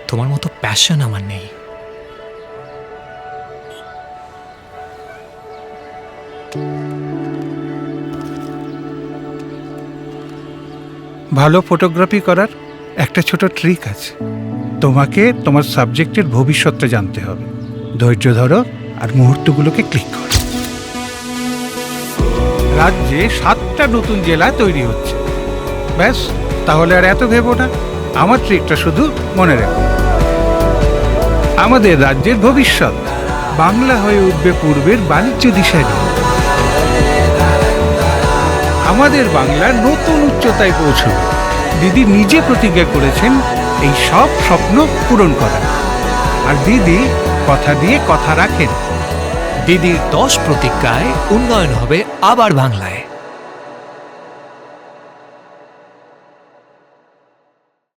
তোমার মতো প্যাশন আমার নেই। ভালো ফটোগ্রাফি করার একটা ছোট ট্রিক আছে। তোমাকে তোমার সাবজেক্টের ভবিষ্যৎটা জানতে হবে। ধৈর্য ধরো আর মুহূর্তগুলোকে ক্লিক করো। রাজ্যে 7টা নতুন জেলা তৈরি হচ্ছে। ব্যাস, তাহলে আর এত ভেবো না। আমার ট্রিকটা শুধু মনে রেখো। আমাদের রাজ্যের ভবিষ্যৎ বাংলা হয়ে উঠবে পূর্বের বাণিজ্য দিশারি। আমাদের বাংলা নতুন উচ্চতায় পৌঁছবে। দিদি নিজে প্রতিজ্ঞা করেছেন এই সব স্বপ্ন পূরণ করার। আর দিদি কথা দিয়ে কথা রাখেন। দিদির 10 প্রতিজ্ঞায় উন্নয়ন হবে আবার বাংলায়।